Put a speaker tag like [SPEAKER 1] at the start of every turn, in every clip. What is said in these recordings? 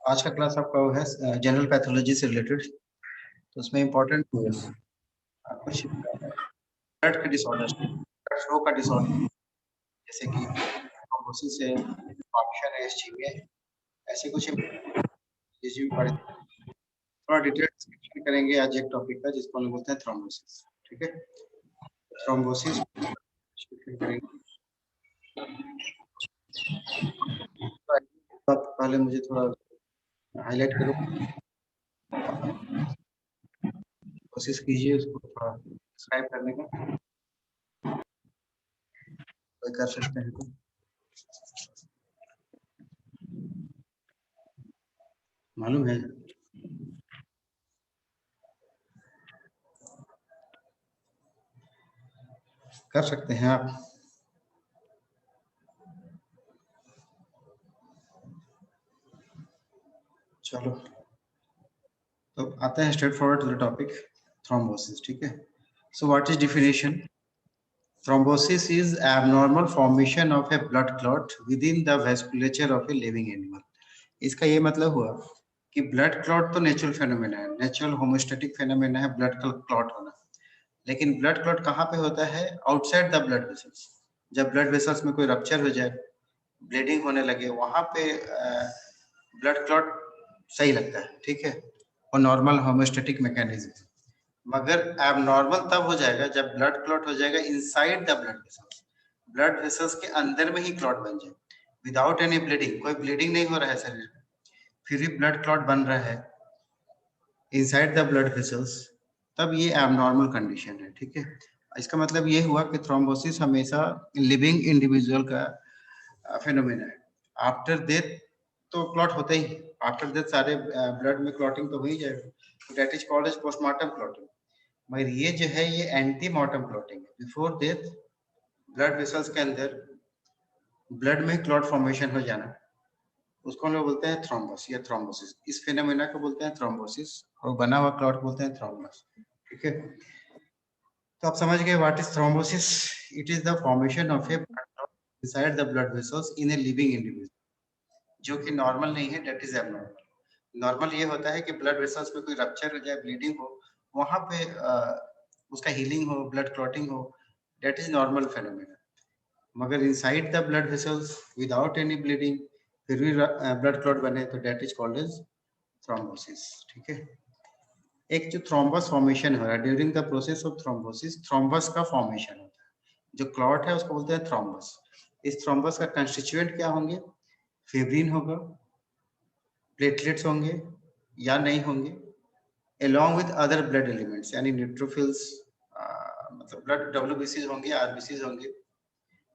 [SPEAKER 1] आज का क्लास आपका वो है जनरल पैथोलॉजी से रिलेटेड। तो उसमें इम्पोर्टेंट
[SPEAKER 2] Yes.
[SPEAKER 1] कुछ ब्लड के डिसऑर्डर, ब्लड फ्लो का डिसऑर्डर, जैसे कि थ्रोम्बोसिस है, इंफार्क्शन है, इस्चीमिया है, ऐसे कुछ थोड़ा डिटेल डिस्कशन करेंगे आज एक टॉपिक का जिसको हम बोलते हैं थ्रोम्बोसिस। ठीक है, थ्रोम्बोसिस करेंगे। तो पहले मुझे थोड़ा हाईलाइट करो, कोशिश कीजिए उसको थोड़ा डिस्क्राइब करने का, कोई कर सकते हैं तो मालूम है। कर सकते हैं आप। चलो तो आते हैं straight forward to the topic thrombosis. ठीक है, so what is definition? Thrombosis is abnormal formation of a blood clot within the vasculature of a living animal. इसका ये मतलब हुआ कि ब्लड क्लॉट तो नेचुरल फेनोमेना है, नेचुरल होमोस्टैटिक फेनोमेना है ब्लड क्लॉट होना, लेकिन ब्लड क्लॉट कहाँ पे होता है? Outside the blood vessels. जब ब्लड वेसल्स में कोई रप्चर हो जाए, ब्लीडिंग होने लगे, वहां पे ब्लड क्लॉट सही लगता है। ठीक है, और नॉर्मल होमोस्टैटिक मैकेनिज्म। मगर एबनॉर्मल तब हो जाएगा जब ब्लड क्लॉट हो जाएगा inside the blood vessels, blood vessels के अंदर में ही क्लॉट बन जाए विदाउट एनी ब्लीडिंग। कोई ब्लीडिंग नहीं हो रहा है शरीर में, फिर भी ब्लड क्लॉट बन रहा है इनसाइड द ब्लड वेसल्स, तब ये एबनॉर्मल कंडीशन है। ठीक है, इसका मतलब ये हुआ कि थ्रोम्बोसिस हमेशा लिविंग इंडिविजुअल का फेनोमेना है। आफ्टर डेथ तो क्लॉट होते ही, आफ्टर डेथ सारे ब्लड में क्लॉटिंग तो हो ही जाएगा, that is called as postmortem clotting. मगर ये जो है ये एंटी मॉर्टम क्लॉटिंग है। बिफोर डेथ ब्लड वेसल्स के अंदर ब्लड में क्लॉट फॉर्मेशन हो जाना, उसको हम लोग बोलते हैं थ्रोम्बस या थ्रोम्बोसिस। इस फिनोमेना को बोलते हैं थ्रोम्बोसिस, और बना हुआ क्लॉट बोलते हैं थ्रोम्बस। ठीक है, तो आप समझ गए what is thrombosis? It is the formation of A inside the blood vessels in a living individual, जो कि नॉर्मल नहीं है, दैट इज एबनॉर्मल। नॉर्मल ये होता है कि ब्लड वेसल्स में कोई रप्चर हो जाए, ब्लीडिंग हो, वहां पे उसका हीलिंग हो, ब्लड क्लॉटिंग हो, दैट इज नॉर्मल फेनोमेना। मगर inside the blood vessels without any bleeding फिर भी ब्लड क्लॉट बने तो that is called as thrombosis. ठीक है, एक जो थ्रोम्बस फॉर्मेशन हो रहा है during the process of thrombosis, thrombus का फॉर्मेशन होता है, जो क्लॉट है उसको बोलते हैं थ्रोम्बस। इस थ्रोम्बस का कंस्टिट्यूएंट क्या होंगे? फिब्रिन होगा, प्लेटलेट्स होंगे या नहीं होंगे, along with other blood elements यानी न्यूट्रोफिल्स, मतलब ब्लड डब्ल्यूबीसीज होंगे, आरबीसीज होंगे,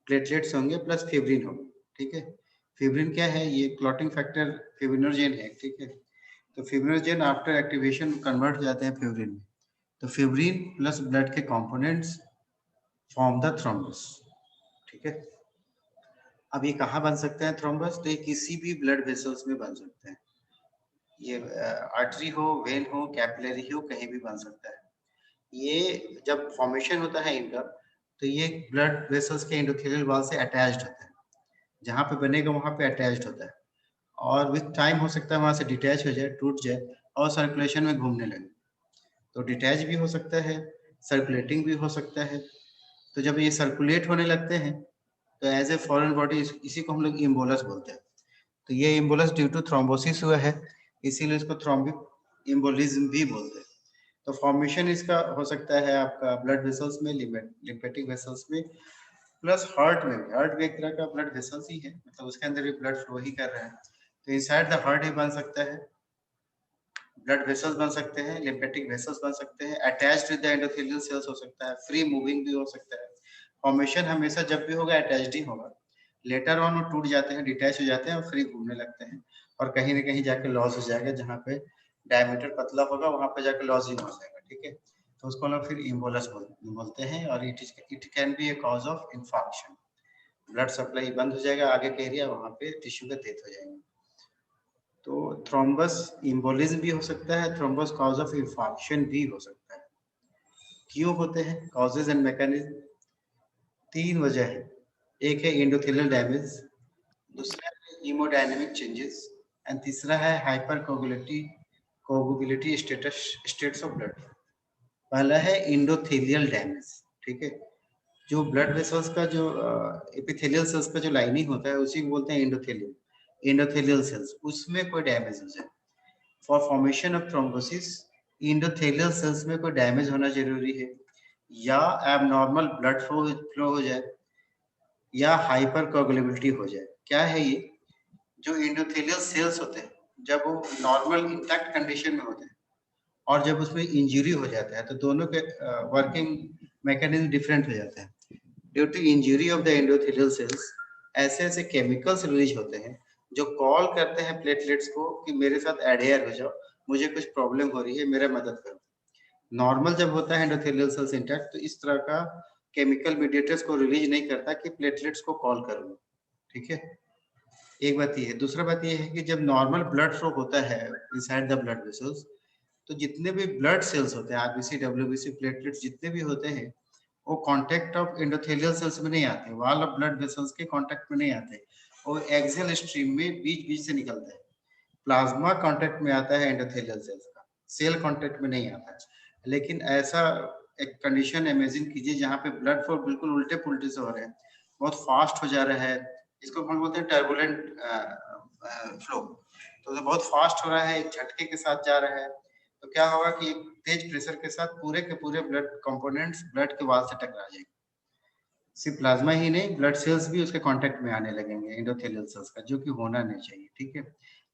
[SPEAKER 1] प्लेटलेट्स होंगे, प्लस फिब्रिन होगा। ठीक है, फिब्रिन क्या है? ये क्लॉटिंग फैक्टर फिब्रिनोजेन है। ठीक है, तो फिब्रिनोजेन आफ्टर एक्टिवेशन कन्वर्ट हो जाते हैं फिब्रिन में, तो फिब्रिन प्लस ब्लड के कंपोनेंट्स फॉर्म द थ्रोम्बस। ठीक है, अब ये कहाँ बन सकते हैं थ्रोम्बस? तो ये किसी भी ब्लड वेसल्स में बन सकते हैं, ये आर्टरी हो, वेन हो, कैपिलरी हो, कहीं भी बन सकता है। ये जब फॉर्मेशन होता है इनका, तो ये ब्लड वेसल्स के एंडोथेलियल वॉल से अटैच्ड होता है, जहाँ पे बनेगा वहाँ पे अटैच्ड होता है, और विथ टाइम हो सकता है वहाँ से डिटैच हो जाए, टूट जाए और सर्कुलेशन में घूमने लगे। तो डिटैच भी हो सकता है, सर्कुलेटिंग भी हो सकता है। तो जब ये सर्कुलेट होने लगते हैं तो एज ए फॉरेन बॉडी, इसी को हम लोग इम्बोलस बोलते हैं। तो ये इम्बोलस ड्यू टू थ्रोम्बोसिस हुआ है, इसीलिए इसको थ्रोम्बिक इम्बोलिज्म भी बोलते हैं। तो फॉर्मेशन इसका हो सकता है आपका ब्लड वेसल्स में, लिम्फेटिक वेसल्स में, प्लस हार्ट में भी। हार्ट भी एक तरह का ब्लड वेसल्स ही है, मतलब उसके अंदर भी ब्लड फ्लो ही कर रहा है, तो इनसाइड द हार्ट ही बन सकता है, ब्लड वेसल्स बन सकते हैं, लिम्फेटिक वेसल्स बन सकते हैं, attached with the endothelial sales हो सकता है, फ्री मूविंग भी हो सकता है। फॉर्मेशन हमेशा जब भी होगा अटैच्ड ही होगा, लेटर ऑन वो टूट जाते हैं, डिटैच हो जाते हैं और फ्री घूमने लगते हैं, और कहीं ना कहीं जाके लॉस हो जाएगा, जहाँ पे डायमीटर पतला होगा वहां पे जाके लॉजिंग हो जाएगा। ठीक है, तो उसको लोग फिर इम्बोलस बोलते हैं, और it can be A cause of infarction. Blood supply बंद हो जाएगा आगे के एरिया, वहां पे टिश्यू का डेथ हो जाएगा। तो थ्रोम्बस इम्बोलिज्म भी हो सकता है, थ्रोम्बस कॉज ऑफ इंफार्क्शन भी हो सकता है। क्यों होते हैं? कॉजेज एंड मैकेनिज्म, तीन वजह है। एक है एंडोथेलियल डैमेज, दूसरा है हीमोडायनेमिक चेंजेस, एंड तीसरा है हाइपर कोगुलेटी स्टेट्स ऑफ ब्लड। पहला है इंडोथेलियल डैमेज, ठीक है। जो ब्लड वेसल्स का जो एपिथेलियल सेल्स का जो लाइनिंग होता है उसी को बोलते हैं इंडोथेलियल सेल्स, उसमें कोई डैमेज हो जाए। For formation of thrombosis endothelial cells में कोई डैमेज होना जरूरी है, या एबनॉर्मल ब्लड फ्लो हो जाए, या हाइपर कोगुलेबिलिटी हो जाए। क्या है ये? जो इंडोथेलियल सेल्स होते हैं जब वो नॉर्मल इंटैक्ट कंडीशन में होते हैं और जब उसमें इंजरी हो जाता है तो दोनों के वर्किंग मैकेनिज्म डिफरेंट हो जाते हैं। Due to injury of the endothelial cells ऐसे ऐसे केमिकल्स रिलीज होते हैं जो कॉल करते हैं प्लेटलेट्स को कि मेरे साथ एडहेयर हो जाओ, मुझे कुछ प्रॉब्लम हो रही है, मेरा मदद करो। नॉर्मल जब होता है एंडोथेलियल सेल्स इंटैक्ट तो इस तरह का केमिकल मीडिएटर्स को रिलीज नहीं करता कि प्लेटलेट्स को कॉल करो, ठीक है। एक बात ये है। दूसरा बात ये है कि जब नॉर्मल ब्लड फ्लो होता है इनसाइड द ब्लड वेसल्स तो जितने भी ब्लड सेल्स होते हैं, आरबीसी, डब्ल्यूबीसी, प्लेटलेट्स जितने भी होते हैं, वो कांटेक्ट ऑफ एंडोथेलियल सेल्स में नहीं आते, वॉल ऑफ ब्लड वेसल्स के कांटेक्ट में नहीं आते, वो एक्सियल स्ट्रीम में बीच बीच से निकलते हैं। प्लाज्मा कांटेक्ट में आता है एंडोथेलियल सेल्स का, सेल कांटेक्ट में नहीं आता है। लेकिन ऐसा एक कंडीशन इमेजिन कीजिए जहाँ पे ब्लड फ्लो बिल्कुल उल्टे पुल्टे से हो रहे हैं, बहुत फास्ट हो जा रहा है, इसको हम बोलते हैं टर्बुलेंट फ्लो। तो बहुत फास्ट हो रहा है, एक झटके के साथ जा रहा है, तो क्या होगा कि एक तेज प्रेशर के साथ पूरे के पूरे ब्लड कंपोनेंट्स ब्लड के वाल से टकरा जाएंगे। सिर्फ प्लाज्मा ही नहीं, ब्लड सेल्स भी उसके कांटेक्ट में आने लगेंगे एंडोथेलियल सेल्स का, जो कि होना नहीं चाहिए, ठीक है।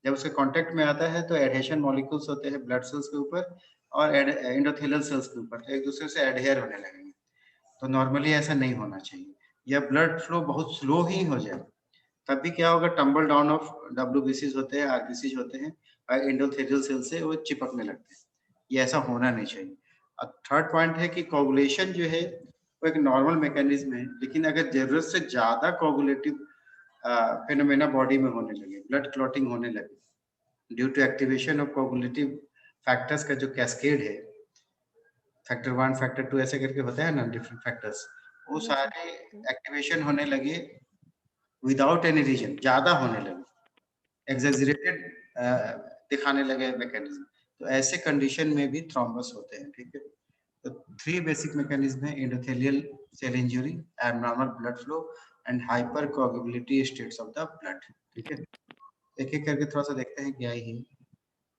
[SPEAKER 1] जब उसके कांटेक्ट में आता है तो एडहेशन मॉलिक्यूल्स होते हैं ब्लड सेल्स के ऊपर और एंडोथेलियल सेल्स के ऊपर, तो एक दूसरे से एडहेयर होने लगेंगे। तो नॉर्मली ऐसा नहीं होना चाहिए, या ब्लड फ्लो बहुत स्लो ही हो जाए, तब भी क्या होगा, टम्बल डाउन ऑफ डब्ल्यूबीसीज होते हैं, आरबीसीज होते हैं, और एंडोथेलियल सेल से वो चिपकने लगते हैं। ये ऐसा होना नहीं चाहिए। अब थर्ड पॉइंट है कि कोगुलेशन जो है वो एक नॉर्मल मैकेनिज्म है, लेकिन अगर जरूरत से ज्यादा कोगुलेटिव फिनोमेना बॉडी में होने लगे, ब्लड क्लॉटिंग होने लगे due to activation of coagulative factors का जो कैस्केड है, फैक्टर 1 फैक्टर 2 ऐसे करके होता है ना, डिफरेंट फैक्टर्स, वो
[SPEAKER 2] जी सर।
[SPEAKER 1] सारे एक्टिवेशन होने लगे विदाउट एनी रीजन, ज्यादा होने लगे, एग्जेजरेटेड दिखाने लगे मैकेनिज्म, तो ऐसे कंडीशन में भी थ्रोम्बस होते हैं, ठीक है। तो थ्री बेसिक मैकेनिज्म है, endothelial cell injury, abnormal blood flow and hyper coagulability states of the blood, ठीक है। एक एक करके थोड़ा सा देखते हैं क्या ही।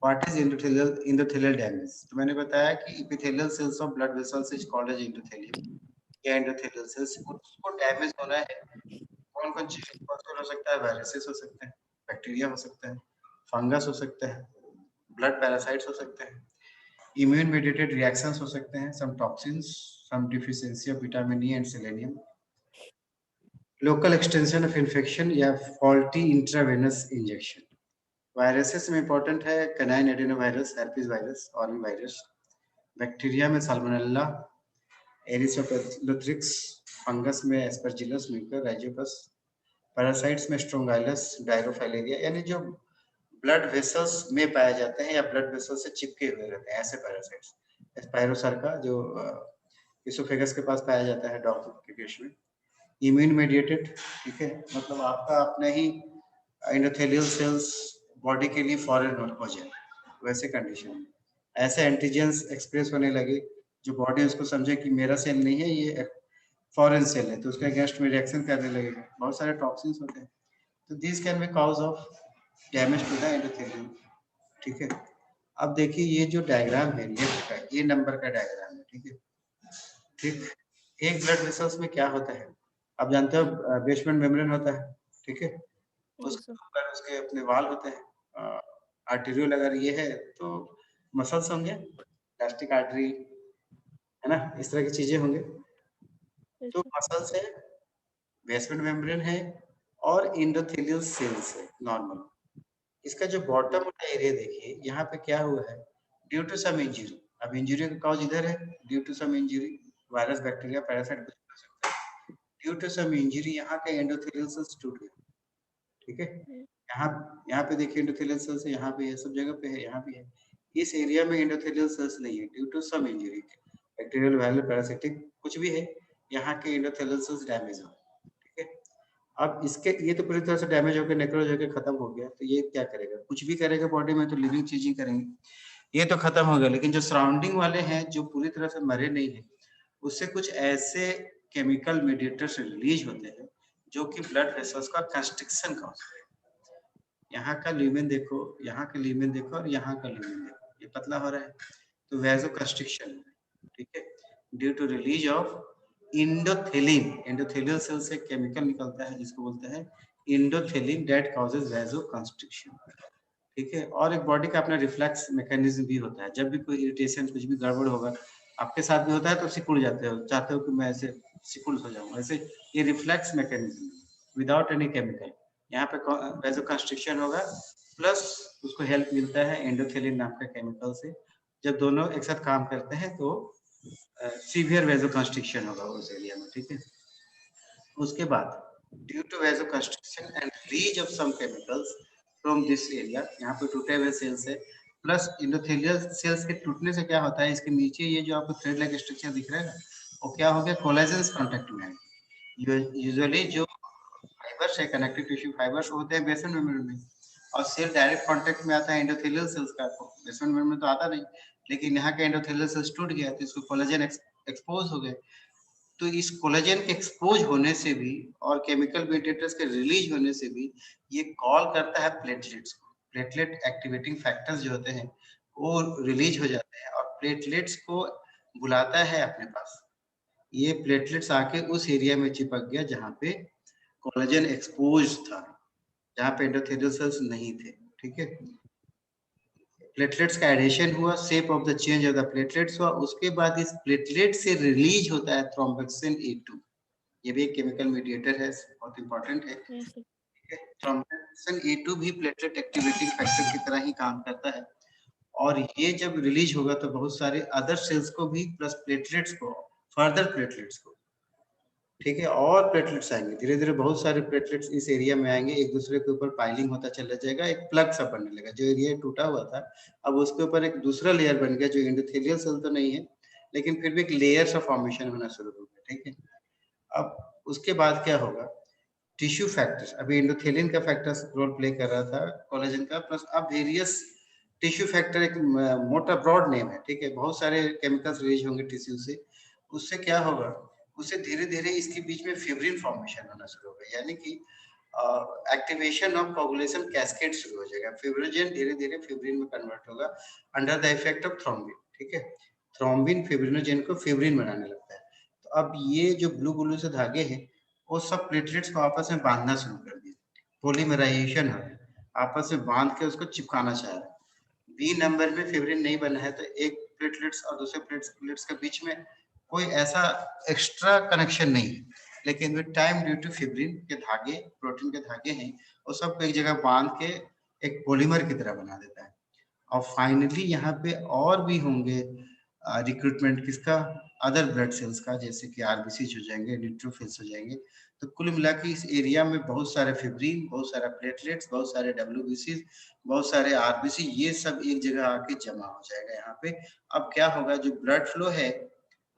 [SPEAKER 1] What is endothelial damage? तो मैंने बताया कि epithelial cells of blood vessels is called as endothelium या एंडोथेलियल सेल्स, उसको डैमेज होना है। कौन कौन चीज हो सकता है? वायरसेस हो सकते हैं, बैक्टीरिया हो सकता है, फंगस हो सकता है, ब्लड पैरासाइट्स हो सकते हैं, इम्यून मेडिएटेड रिएक्शंस हो सकते हैं, some toxins, some deficiency of vitamin E and selenium, local extension of infection या फॉल्टी इंट्रावेनस इंजेक्शन। वायरसेस में इंपॉर्टेंट है कैनाइन एडेनोवायरस, herpes वायरस, ऑरवी वायरस, बैक्टीरिया में साल्मोनेला, एरिथ्रोपैथोलुथ्रिक्स, फंगस में एस्परजिलस निकर, राइजोपस, पैरासाइट्स में strongylus, डायरोफाइलेरिया, यानी जो blood vessels में पाए जाते हैं या ब्लड वेसल्स से चिपके हुए रहते हैं, ऐसे पैरासाइट्स। स्पाइरोसार्का जो इसोफेगस के पास पाया जाता है डॉग के केस में। इम्यून मेडिएटेड, ठीक है, मतलब आपका अपने ही एंडोथेलियल सेल्स बॉडी के लिए फॉरेन हो जाए, वैसे कंडीशन में ऐसे एंटीजेंस एक्सप्रेस होने लगे जो बॉडी उसको समझे कि मेरा सेल नहीं है, ये फॉरेन सेल है, तो उसके अगेंस्ट में रिएक्शन करने लगेगा। बहुत सारे टॉक्सिन्स होते हैं, तो this can be cause of damage to the endothelium, ठीक है। अब देखिए ये जो डायग्राम है लेफ्ट का, ये नंबर का डायग्राम है, ठीक है। ठीक, एक ब्लड वेसल्स में क्या होता है, आप जानते हो बेसमेंट मेम्ब्रेन होता है, ठीक है,
[SPEAKER 2] जी
[SPEAKER 1] उसके
[SPEAKER 2] सर।
[SPEAKER 1] ऊपर उसके अपने वाल होते हैं, आर्टेरियल अगर ये है तो मसल्स होंगे, प्लास्टिक आर्टरी, है ना, इस तरह की चीजें होंगे।
[SPEAKER 2] जी
[SPEAKER 1] तो
[SPEAKER 2] सर।
[SPEAKER 1] मसल्स है, बेसमेंट मेम्ब्रेन है और एंडोथेलियल सेल्स है नॉर्मल। इसका जो बॉटम वाला एरिया देखिए, यहाँ पे क्या हुआ है, ड्यू टू सम इंजरी। अब इंजरी का कॉज इधर है, due to some injury, virus, bacteria, parasite कुछ भी हो सकता है। ड्यू टू सम इंजरी यहाँ के एंडोथेलियल सेल्स टूट गए, ठीक है। यहाँ यहाँ पे देखिए एंडोथेलियल सेल्स है, यहाँ पे है, सब जगह पे है, यहाँ भी है। इस एरिया में एंडोथेलियल सेल्स नहीं है due to some injury, bacterial, viral, parasitic कुछ भी है, यहाँ के एंडोथेलियल सेल्स डैमेज हो, ठीक है। अब इसके ये तो पूरी तरह से डैमेज होकर नेक्रोज होकर खत्म हो गया, तो ये क्या करेगा? कुछ भी करेगा बॉडी में, तो लिविंग चीजें करेंगे। ये तो खत्म हो गया, लेकिन जो सराउंडिंग वाले हैं जो पूरी तरह से मरे नहीं है, उससे कुछ ऐसे केमिकल मीडिएटर्स रिलीज होते हैं जो कि ब्लड वेसल्स का कंस्ट्रिक्शन कॉज करे। यहाँ का ल्यूमेन देखो, यहाँ का ल्यूमेन देखो और यहाँ का ल्यूमेन देखो, ये पतला हो रहा है, तो वैसो कंस्ट्रिक्शन, ठीक है, due to release of endothelin. Endothelial cell से केमिकल निकलता है जिसको बोलते हैं endothelin, that causes vasoconstriction, ठीक है। और एक बॉडी का अपना रिफ्लेक्स मैकेनिज्म भी होता है, जब भी कोई इरिटेशन कुछ भी गड़बड़ होगा, आपके साथ भी होता है तो सिकुड़ जाते हो, चाहते हो कि मैं ऐसे सिकुड़ हो जाऊं, ऐसे ये reflex mechanism without any chemical. यहाँ पे वैसो कंस्ट्रिक्शन होगा, प्लस उसको हेल्प मिलता है एंडोथेलिन नाम का केमिकल से। जब दोनों एक साथ काम करते हैं तो सीवियर वैसो कंस्ट्रिक्शन होगा उस एरिया में, ठीक है। उसके बाद due to vasoconstriction and release of some chemicals from this area, यहाँ पे टूटे हुए सेल्स है, प्लस इंडोथेलियल सेल्स के टूटने से क्या होता है, इसके नीचे ये जो आपको थ्रेड लाइक स्ट्रक्चर दिख रहा है ना, वो क्या हो गया, कोलेजन कांटेक्ट में है। यूजुअली जो फाइबर्स है, कनेक्टिव टिश्यू फाइबर्स होते हैं बेसमेंट मेम्ब्रेन में, और सेल डायरेक्ट कांटेक्ट में आता है एंडोथेलियल सेल्स का, बेसमेंट मेम्ब्रेन में तो आता नहीं, लेकिन यहाँ के एंडोथेलियल सेल्स टूट गया तो इसको कोलेजन एक्सपोज हो गए। तो इस कोलेजन के एक्सपोज होने से भी और केमिकल मीडिएटर्स के रिलीज होने से भी ये कॉल करता है प्लेटलेट्स को। प्लेटलेट एक्टिवेटिंग फैक्टर्स जो होते हैं वो रिलीज हो जाते हैं और प्लेटलेट्स को बुलाता है अपने पास। ये प्लेटलेट्स आके उस एरिया में चिपक गया जहाँ पे कोलेजन एक्सपोज था, जहाँ पे एंडोथेलियल सेल्स नहीं थे, ठीक है। प्लेटलेट्स का एडिशन हुआ, shape of the change of the platelets हुआ, उसके बाद इस प्लेटलेट से रिलीज होता है थ्रोम्बोक्सिन E2। ये भी एक केमिकल मीडिएटर है, बहुत इंपॉर्टेंट है,
[SPEAKER 2] Yes, sir.
[SPEAKER 1] ठीक है। थ्रोम्बोक्सिन E2 भी प्लेटलेट एक्टिवेटिंग फैक्टर की तरह ही काम करता है, और ये जब रिलीज होगा तो बहुत सारे अदर सेल्स को भी, प्लस प्लेटलेट्स को, फर्दर प्लेटलेट्स को, ठीक है, और प्लेटलेट्स आएंगे धीरे धीरे, बहुत सारे प्लेटलेट्स इस एरिया में आएंगे, एक दूसरे के ऊपर पाइलिंग होता चला जाएगा, एक प्लग सा बनने लगा, जो एरिया टूटा हुआ था अब उसके ऊपर एक दूसरा लेयर बन गया, जो एंडोथेलियल सेल तो नहीं है लेकिन फिर भी एक लेयर सा फॉर्मेशन होना शुरू हो गया, ठीक है। अब उसके बाद क्या होगा, टिश्यू फैक्टर्स, अभी एंडोथेलिन का फैक्टर्स रोल प्ले कर रहा था, कोलेजन का, प्लस अब वेरियस टिश्यू फैक्टर, एक मोटा ब्रॉड नेम है, ठीक है, बहुत सारे केमिकल्स रिलीज होंगे टिश्यू से, उससे क्या होगा, उससे धीरे धीरे इसके बीच में फिब्रिन फॉर्मेशन होना शुरू होगा, यानी कि एक्टिवेशन ऑफ कोगुलेशन कैस्केड शुरू हो जाएगा, फिब्रिनोजेन धीरे धीरे फिब्रिन में कन्वर्ट होगा under the effect of thrombin, ठीक है। थ्रोम्बिन फिब्रिनोजेन को फिब्रिन बनाने लगता है। तो अब ये जो ब्लू ब्लू से धागे हैं वो सब प्लेटलेट्स को आपस में बांधना शुरू कर दिया, पोलीमराइजेशन हो गया, आपस में बांध के उसको चिपकाना चाह रहा है। बी नंबर में फिब्रिन नहीं बना है तो एक प्लेटलेट्स और दूसरे प्लेटलेट्स के बीच में कोई ऐसा एक्स्ट्रा कनेक्शन नहीं है, लेकिन with time due to fibrin के धागे, प्रोटीन के धागे हैं, वो सबको एक जगह बांध के एक पॉलीमर की तरह बना देता है। और फाइनली यहाँ पे और भी होंगे रिक्रूटमेंट किसका, अदर ब्लड सेल्स का, जैसे कि आरबीसी हो जाएंगे, न्यूट्रोफिल्स हो जाएंगे। तो कुल मिला के इस एरिया में बहुत सारे फिब्रिन, बहुत सारा प्लेटलेट्स, बहुत सारे डब्ल्यूबीसी, बहुत सारे आरबीसी, ये सब एक जगह आके जमा हो जाएगा यहाँ पे। अब क्या होगा, जो ब्लड फ्लो है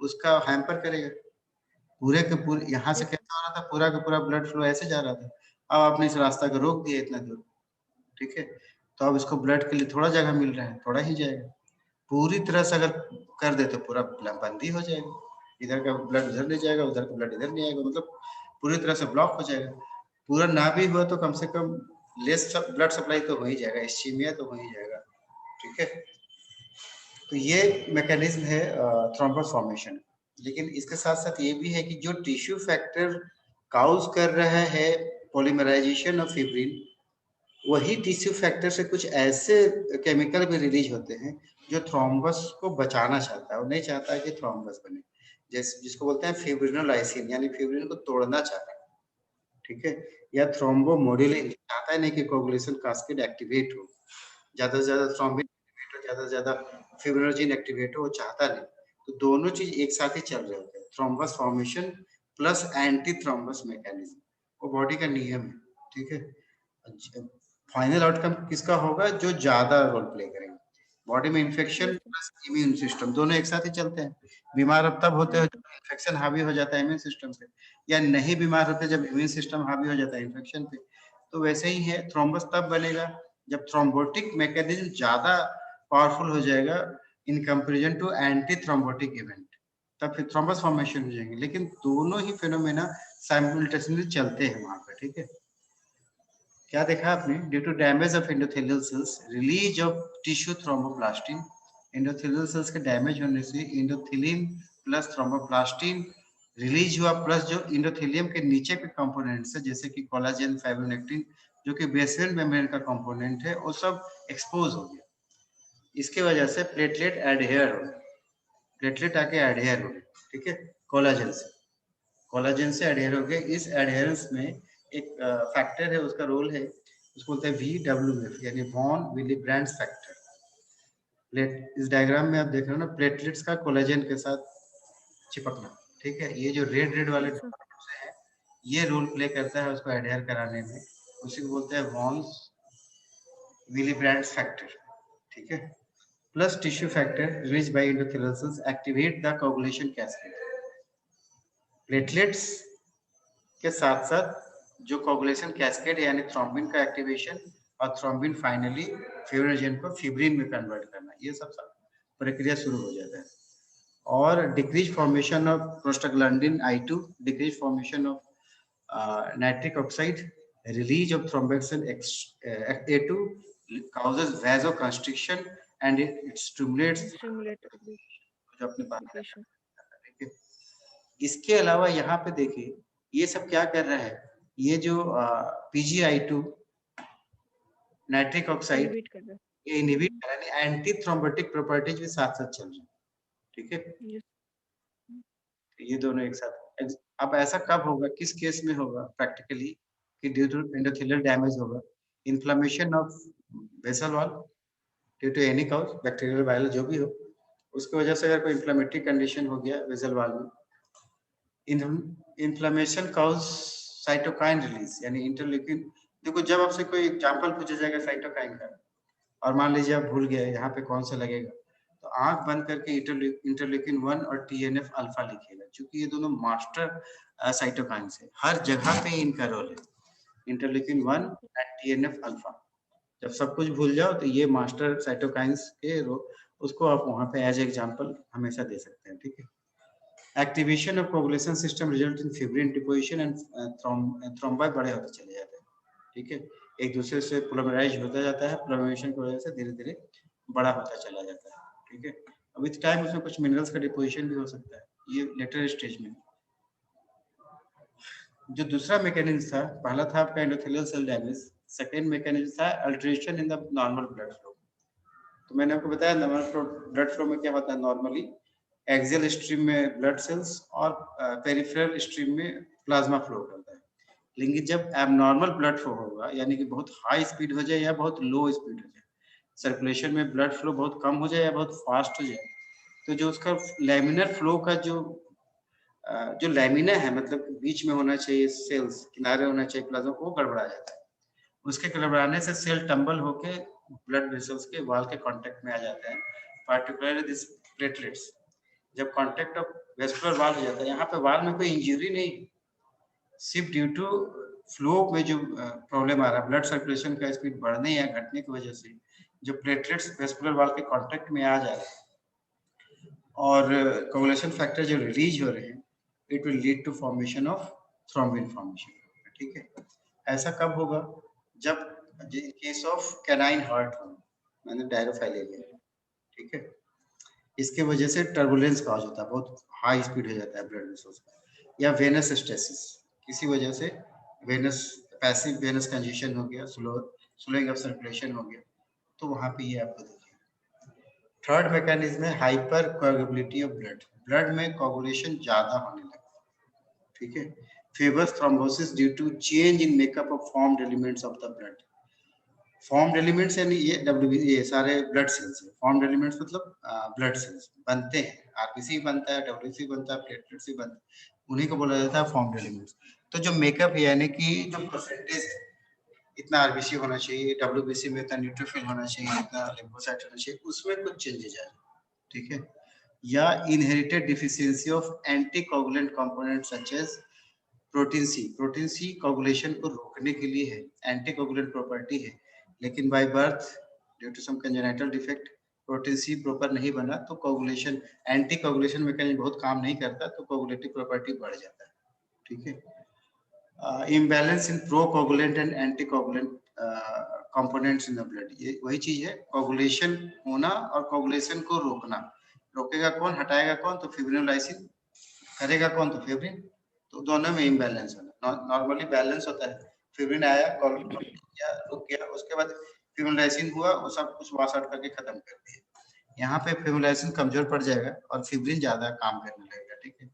[SPEAKER 1] उसका हैम्पर करेगा, पूरे के पूरे यहाँ से
[SPEAKER 2] Yes,
[SPEAKER 1] कैसा हो रहा था, पूरा का पूरा ब्लड फ्लो ऐसे जा रहा था, अब आपने इस रास्ता को रोक दिया इतना दूर, ठीक है। तो अब इसको ब्लड के लिए थोड़ा जगह मिल रहा है, थोड़ा ही जाएगा, पूरी तरह से अगर कर दे तो पूरा बंदी हो जाएगा, इधर का ब्लड उधर ले जाएगा, उधर का ब्लड इधर नहीं आएगा, मतलब पूरी तरह से ब्लॉक हो जाएगा। पूरा ना भी हुआ तो कम से कम लेस ब्लड सप्लाई तो हो ही जाएगा, इस्चीमिया तो हो ही जाएगा, ठीक है। तो ये मैकेनिज्म है थ्रोम्बस फॉर्मेशन। लेकिन इसके साथ साथ ये भी है कि जो टिश्यू फैक्टर काउज कर रहा है पॉलीमराइजेशन ऑफ फिब्रिन, वही टिश्यू फैक्टर से कुछ ऐसे केमिकल भी रिलीज होते हैं जो थ्रोम्बस को बचाना चाहता है, वो नहीं चाहता है कि थ्रोम्बस बने, जैसे जिसको बोलते हैं फिब्रिनोलाइसिन, यानी फिब्रिन को तोड़ना चाहता है, ठीक है। या थ्रोम्बोमोडुलिन, चाहता है नहीं कि कोगुलेशन कास्केड एक्टिवेट हो, ज्यादा से ज्यादा थ्रोम्बिन एक्टिवेट हो, ज्यादा से ज्यादा फिब्रिनोजेन एक्टिवेट हो, वो चाहता नहीं। तो दोनों चीज एक साथ ही चल रहे होते हैं, thrombus formation plus anti thrombus mechanism, वो बॉडी का नियम है, ठीक है। फाइनल आउटकम किसका होगा, जो ज्यादा रोल प्ले करेंगे, बॉडी में infection
[SPEAKER 2] Yes, sir.
[SPEAKER 1] Plus immune system दोनों एक साथ ही चलते हैं। बीमार अब तब होते हैं
[SPEAKER 2] Yes,
[SPEAKER 1] जब
[SPEAKER 2] sir.
[SPEAKER 1] इन्फेक्शन हावी हो जाता है इम्यून सिस्टम पे, या नहीं बीमार होते जब इम्यून सिस्टम हावी हो जाता है इन्फेक्शन पे। तो वैसे ही है, थ्रोम्बस तब बनेगा जब थ्रोम्बोटिक मैकेनिज्म ज्यादा पावरफुल हो जाएगा in comparison to antithrombotic event, तब फिर थ्रोम्बस फॉर्मेशन हो जाएंगे। लेकिन दोनों ही फिनोमेना साइमल्टेनियसली चलते हैं वहां पे, ठीक है। क्या देखा आपने? Due to damage of endothelial cells, release of tissue thromboplastin, endothelial cells के डैमेज होने से एंडोथेलिन प्लस थ्रोम्बोप्लास्टिन रिलीज हुआ, प्लस जो एंडोथेलियम के नीचे के कंपोनेंट्स है जैसे कि कोलाजन, फाइब्रोनेक्टिन, जो कि बेसमेंट मेम्ब्रेन का कंपोनेंट है, वो सब एक्सपोज हो गया। इसके वजह से प्लेटलेट एडहेयर हो गए, प्लेटलेट आके एडहेयर हो गए, ठीक है, कोलाजन से, कोलाजन से एडहेयर हो गए। इस एडहेरेंस में एक फैक्टर है, उसका रोल है, उसको बोलते हैं VWF यानी von Willebrand's factor. Plate, इस डायग्राम में आप देख रहे हो ना, प्लेटलेट्स का कोलाजन के साथ चिपकना, ठीक है। ये जो रेड रेड वाले
[SPEAKER 2] Yes, sir.
[SPEAKER 1] डॉट्स हैं, ये रोल प्ले करता है उसको एडहेयर कराने में, उसी को बोलते हैं वॉन्स विली ब्रांड्स फैक्टर, ठीक है। Plus tissue factor release by endothelial cells activate the coagulation cascade. Platelets के साथ साथ जो कोगुलेशन कैस्केड यानी थ्रोम्बिन का एक्टिवेशन, और थ्रोम्बिन फाइनली फिब्रिनोजन को फिब्रिन में कन्वर्ट करना, ये सब प्रक्रिया शुरू हो जाता है। और decrease formation of prostaglandin I2, decrease formation of nitric oxide, release of thromboxane A2 causes vasoconstriction and it stimulates
[SPEAKER 2] Stimulate
[SPEAKER 1] जो अपने बात कर
[SPEAKER 2] secretion.
[SPEAKER 1] रहे हैं। इसके अलावा यहाँ पे देखिए ये सब क्या कर रहा है, ये जो PgI2 नाइट्रिक ऑक्साइड
[SPEAKER 2] Inhibit कर रहा है.
[SPEAKER 1] ये इनहिबिट कर रहा है, एंटी थ्रोम्बोटिक प्रॉपर्टीज भी साथ साथ चल रही है, ठीक है।
[SPEAKER 2] Yes.
[SPEAKER 1] ये दोनों एक साथ। अब ऐसा कब होगा, किस केस में होगा प्रैक्टिकली, कि ड्यू टू एंडोथेलियल डैमेज होगा, inflammation of vessel wall due to any cause, bacterial viral जो भी हो, उसकी वजह से अगर कोई इन्फ्लेमेटरी कंडीशन हो गया वेसल वॉल में, इन्फ्लेमेशन कॉज साइटोकाइन रिलीज यानी इंटरल्यूकिन। देखो जब आपसे कोई एग्जांपल पूछा जाएगा साइटोकाइन का, और मान लीजिए आप भूल गए यहाँ पे कौन सा लगेगा, तो आंख बंद करके इंटरल्यूकिन 1 और TNF अल्फा लिखिएगा, क्योंकि ये दोनों मास्टर साइटोकाइंस है, हर जगह पे इनका रोल है, इंटरल्यूकिन 1 एंड TNF अल्फा। जब सब कुछ भूल जाओ तो ये मास्टर साइटोकाइंस के उसको आप वहां पे एज एग्जांपल हमेशा दे सकते हैं, ठीक है। Activation of coagulation system result in fibrin deposition and thrombi बड़े होते चले जाते हैं, ठीक है, एक दूसरे से पोलिमराइज होता जाता है, पोलिमराइजेशन की वजह से धीरे धीरे बड़ा होता चला जाता है, ठीक है। अब विद टाइम उसमें कुछ मिनरल्स का डिपोजिशन भी हो सकता है, ये लेटर स्टेज में। जो दूसरा मैकेनिज्म था, पहला था आपका endothelial cell damage, second mechanism था alteration in the normal blood flow. तो मैंने आपको बताया नॉर्मल ब्लड फ्लो में क्या होता है, नॉर्मली एक्सियल स्ट्रीम में ब्लड सेल्स और पेरिफेरल स्ट्रीम में प्लाज्मा फ्लो करता है। लेकिन जब एबनॉर्मल ब्लड फ्लो होगा, यानी कि बहुत हाई स्पीड हो जाए या बहुत लो स्पीड हो जाए, सर्कुलेशन में ब्लड फ्लो बहुत कम हो जाए या बहुत फास्ट हो जाए, तो जो उसका लैमिनर फ्लो का जो लैमिना है, मतलब बीच में होना चाहिए सेल्स, किनारे होना चाहिए प्लाज्मा, वो गड़बड़ा जाता है। उसके गड़बड़ाने से सेल टंबल होके ब्लड वेसल्स के वॉल के कांटेक्ट में आ जाते हैं, पार्टिकुलरली दिस प्लेटलेट्स। जब कांटेक्ट ऑफ वेस्कुलर वॉल हो जाता है, यहाँ पे वॉल में कोई इंजरी नहीं, सिर्फ ड्यू टू फ्लो में जो प्रॉब्लम आ रहा है, ब्लड सर्कुलेशन का स्पीड बढ़ने या घटने की वजह से जो प्लेटलेट्स वेस्कुलर वॉल के कांटेक्ट में आ जा रहे हैं और कोगुलेशन फैक्टर जो रिलीज हो रहे हैं, it will lead to formation of thrombin formation, ठीक है। ऐसा कब होगा, जब in case of canine heart हो, मैंने डायरोफाइलेरिया, ठीक है, इसके वजह से टर्बुलेंस कॉज होता है, बहुत हाई स्पीड हो जाता है ब्लड वेसल्स का, या वेनस स्टेसिस, किसी वजह से वेनस पैसिव वेनस कंजेशन हो गया, स्लोइंग ऑफ सर्कुलेशन हो गया, तो वहां पे ये आपको देखिए। थर्ड मैकेनिज्म है hyper coagulability of blood, blood में कोगुलेशन ज्यादा होने लगता है, ठीक है। फेवस thrombosis due to change in makeup of formed elements of the blood. Formed elements यानी ये ये सारे ब्लड सेल्स है, फॉर्म्ड एलिमेंट्स मतलब ब्लड सेल्स बनते हैं, आरबीसी बनता है, डब्ल्यूसी बनता है, प्लेटलेट्स बनता है, उन्हीं को बोला जाता है फॉर्म्ड एलिमेंट्स। तो जो मेकअप यानी कि जो परसेंटेज इतना आरबीसी होना चाहिए, डब्ल्यूबीसी में इतना न्यूट्रोफिल होना चाहिए, इतना लिम्फोसाइट होना चाहिए, उसमें कुछ चेंजेस आ जाए, ठीक है। या inherited deficiency of anticoagulant component such as protein C. Protein C coagulation को रोकने के लिए है, एंटीकोगुलेंट प्रॉपर्टी है, लेकिन by birth due to some congenital defect protein C proper नहीं बना तो कोगुलेशन, एंटी कोगुलेशन मैकेनिज्म बहुत काम नहीं करता, तो कोगुलेटिव प्रॉपर्टी बढ़ जाता है, ठीक है। Imbalance in procoagulant and anticoagulant components in the blood, ये वही चीज है, कोगुलेशन होना और कोगुलेशन को रोकना। रोकेगा कौन, हटाएगा कौन, तो फिब्रिनोलाइसिन। करेगा कौन, तो फिब्रिन। तो दोनों में इम्बैलेंस होना, नॉर्मली बैलेंस होता है, फिब्रिन आया, या रुक गया, उसके बाद फिब्रिनोलाइसिन हुआ, वो सब कुछ वॉश आउट करके खत्म कर दिया। यहाँ पे फिब्रिनोलाइसिन कमजोर पड़ जाएगा और फिब्रिन ज्यादा काम करने लगेगा, ठीक है।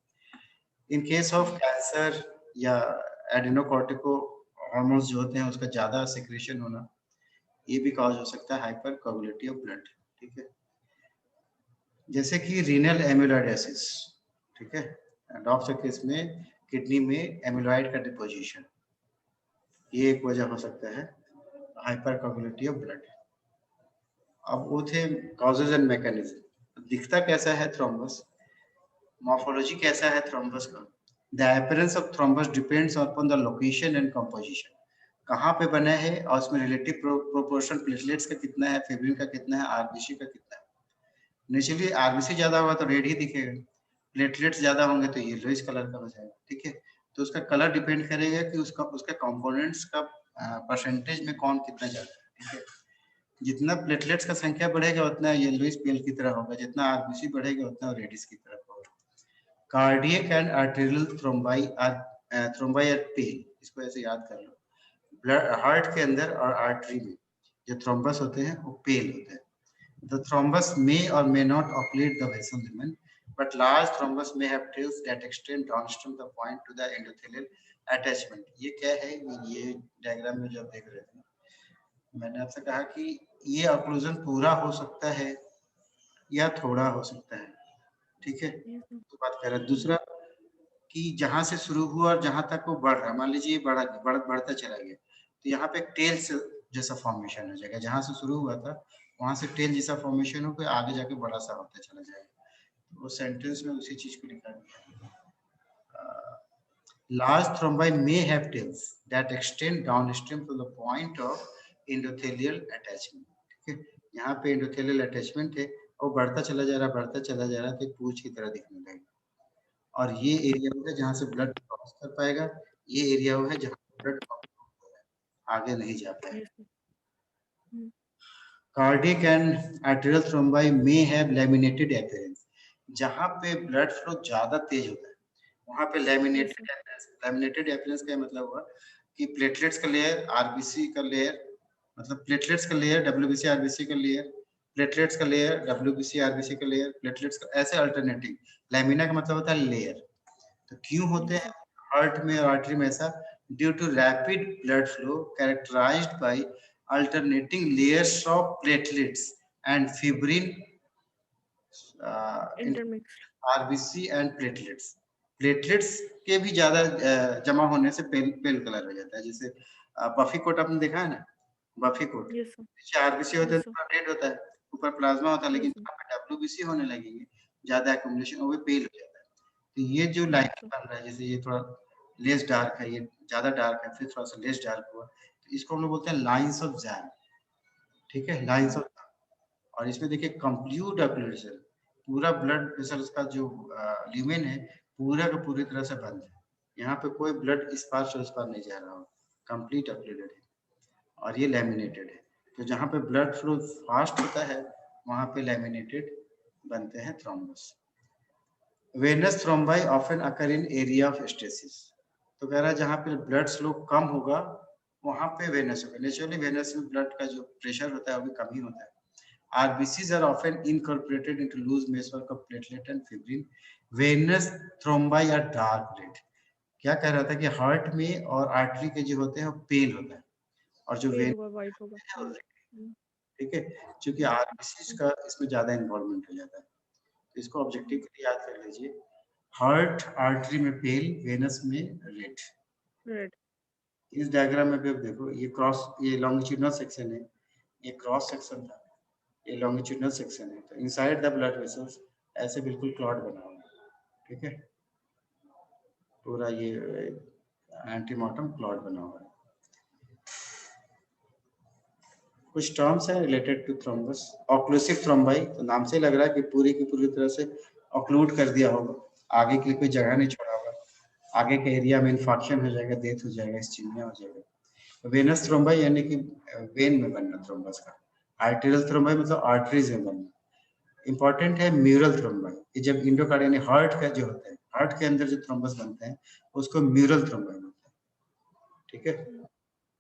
[SPEAKER 1] इन केस ऑफ कैंसर या एडिनोकॉर्टिको हार्मोन्स जो होते हैं उसका ज्यादा सिक्रेशन होना, ये भी कॉज हो सकता है हाइपर कोगुलेटिव ब्लड, ठीक है। जैसे कि रीनल एमिलोइडोसिस, ठीक है, डॉक्टर के केस में किडनी में एमिलॉइड का डिपोजिशन, ये एक वजह हो सकता है हाइपर कोगुलेटिव ब्लड। अब वो थे कॉजेज एंड मैकेनिज्म। दिखता कैसा है थ्रोम्बस, मॉर्फोलॉजी कैसा है थ्रोम्बस का। The appearance of thrombus depends upon the location and composition, कहाँ पे बना है और उसमें रिलेटिव प्रोपोर्शन प्लेटलेट्स का कितना है, फिब्रिन का कितना है, आरबीसी का कितना है। नेचुरली आरबीसी ज्यादा होगा तो रेड ही दिखेगा, प्लेटलेट्स ज्यादा होंगे तो येलोइश कलर का हो जाएगा, ठीक है। तो उसका कलर डिपेंड करेगा कि उसका उसके कंपोनेंट्स का परसेंटेज में कौन कितना ज्यादा है, ठीक है। जितना प्लेटलेट्स का संख्या बढ़ेगा उतना येलोइश पेल की तरह होगा, जितना आरबीसी बढ़ेगा उतना रेडिश की तरफ होगा। Cardiac and arterial thrombi are pale, इसको ऐसे याद कर लो। ब्लड हार्ट के अंदर और आर्टरी में जो थ्रोम्बस होते हैं वो पेल होते हैं। The thrombus may or may not occlude the vessel lumen, but large thrombus may have tails that extend downstream the point to the endothelial attachment. ये क्या है, ये डायग्राम में जो आप देख रहे थे, मैंने आपसे कहा कि ये ऑक्लूजन पूरा हो सकता है या थोड़ा हो सकता है, ठीक है।
[SPEAKER 2] Yes, sir.
[SPEAKER 1] तो बात कर रहे हैं दूसरा कि जहां से शुरू हुआ और जहां तक वो बढ़ रहा, मान लीजिए बढ़ता चला गया, तो यहाँ पे टेल जैसा फॉर्मेशन हो जाएगा, जहां से शुरू हुआ था वहां से टेल जैसा फॉर्मेशन हो फिर आगे जाके बड़ा सा होता चला जाएगा। तो वो सेंटेंस में उसी चीज को लिखा गया है। Large thrombi may have tails that extend downstream to the point of endothelial attachment, ठीक है। यहाँ पे endothelial attachment है और बढ़ता चला जा रहा, बढ़ता चला जा रहा, तो एक पूंछ की तरह दिखने लगेगा। और ये एरिया वो है जहाँ से ब्लड क्रॉस कर पाएगा, ये एरिया वो है जहाँ ब्लड आगे नहीं जा पाएगा।
[SPEAKER 2] Yes, sir. Mm.
[SPEAKER 1] Cardiac and arterial thrombi may have laminated appearance, जहाँ पे ब्लड फ्लो ज्यादा तेज होता है वहाँ पे
[SPEAKER 2] Yes,
[SPEAKER 1] laminated
[SPEAKER 2] sir.
[SPEAKER 1] Appearance. Laminated appearance का मतलब हुआ कि प्लेटलेट्स का लेयर, आरबीसी का लेयर, मतलब प्लेटलेट्स का लेयर, डब्ल्यूबीसी आरबीसी का लेयर, प्लेटलेट्स का लेयर, डब्ल्यूबीसी आरबीसी का लेयर, प्लेटलेट्स का, ऐसे अल्टरनेटिव। लैमिना का मतलब होता है लेयर। तो क्यों होते
[SPEAKER 2] Yes,
[SPEAKER 1] हैं
[SPEAKER 2] sir.
[SPEAKER 1] हार्ट में और आर्टरी में ऐसा, due to rapid blood flow characterized by alternating layers of platelets and fibrin in
[SPEAKER 2] Intermixed.
[SPEAKER 1] RBC and platelets. Platelets के भी ज्यादा जमा होने से पेल पेल कलर हो जाता है। जैसे बफी कोट आपने देखा है ना, बफी कोट
[SPEAKER 2] Yes, sir.
[SPEAKER 1] नीचे आरबीसी होते हैं
[SPEAKER 2] Yes, sir.
[SPEAKER 1] तो रेड होता है, ऊपर प्लाज्मा होता है,
[SPEAKER 2] Yes,
[SPEAKER 1] लेकिन
[SPEAKER 2] sir.
[SPEAKER 1] जहाँ पे डब्ल्यूबीसी होने लगेंगे ज्यादा एक्यूमुलेशन वो पेल हो जाता है। तो ये जो
[SPEAKER 2] Yes,
[SPEAKER 1] लाइन
[SPEAKER 2] sir.
[SPEAKER 1] बन रहा है, जैसे ये थोड़ा लेस डार्क है, ये ज्यादा डार्क है, फिर थोड़ा सा लेस डार्क हुआ, तो इसको हम लोग बोलते हैं लाइंस ऑफ जैन, ठीक है, लाइंस
[SPEAKER 2] Mm.
[SPEAKER 1] ऑफ। और इसमें देखिए कंप्लीट ऑक्लूजन, पूरा ब्लड वेसल्स का जो ल्यूमेन है पूरा का पूरी तरह से बंद है, यहाँ पे कोई ब्लड इस पार से उस पार नहीं जा रहा हो, कंप्लीट ऑक्लूडेड है। और ये लैमिनेटेड है, तो जहाँ पे ब्लड फ्लो फास्ट होता है वहाँ पे लैमिनेटेड बनते हैं thrombus. Venous thrombi often occur in area of stasis, तो कह रहा है जहाँ पे ब्लड फ्लो कम होगा वहाँ पे वेनस होगा। नेचुरली वेनस में ब्लड का जो प्रेशर होता है वो भी कम ही होता है। RBCs are often incorporated into loose meshwork of platelet and fibrin. Venous thrombi are dark red. क्या कह रहा था कि हार्ट में और आर्टरी के जो होते हैं वो पेल होता है और जो
[SPEAKER 2] Pale
[SPEAKER 1] वेन
[SPEAKER 2] होगा, white होगा.
[SPEAKER 1] है वो
[SPEAKER 2] Mm.
[SPEAKER 1] red,
[SPEAKER 2] Mm.
[SPEAKER 1] ठीक है, क्योंकि
[SPEAKER 2] Yes, sir.
[SPEAKER 1] RBCs
[SPEAKER 2] Mm.
[SPEAKER 1] का इसमें ज्यादा इन्वॉल्वमेंट हो जाता है। तो इसको ऑब्जेक्टिव
[SPEAKER 2] Mm.
[SPEAKER 1] के लिए याद कर लीजिए, हार्ट आर्टरी में पेल, वेनस में रेड।
[SPEAKER 2] Red.
[SPEAKER 1] इस डायग्राम में भी आप देखो, ये क्रॉस, ये लॉन्गिट्यूडनल सेक्शन है, ये क्रॉस सेक्शन था, ये लॉन्गिट्यूडनल सेक्शन है। तो इनसाइड द ब्लड वेसल्स ऐसे बिल्कुल क्लॉट बना हुआ है, ठीक है, पूरा ये एंटीमॉर्टम क्लॉट बना हुआ है। कुछ टर्म्स हैं related to thrombus. Occlusive thrombi, तो नाम से लग रहा है कि पूरी की पूरी तरह से ऑक्लूड कर दिया होगा, आगे के लिए कोई जगह नहीं छोड़ा होगा, आगे के एरिया में इन्फेक्शन हो जाएगा, डेथ हो जाएगा, इस्चीमिया हो जाएगा। वेनस थ्रोम्बाई यानी कि वेन में बनना थ्रोम्बस का। आर्टेरियल थ्रोम्बाई मतलब आर्टरीज में बनना। इंपॉर्टेंट है म्यूरल थ्रोम्बाई, ये जब इंडोकार्ड यानी हार्ट का जो होता है, हार्ट के अंदर जो थ्रोम्बस बनते हैं उसको म्यूरल थ्रोम्बाई बोलते हैं, ठीक है।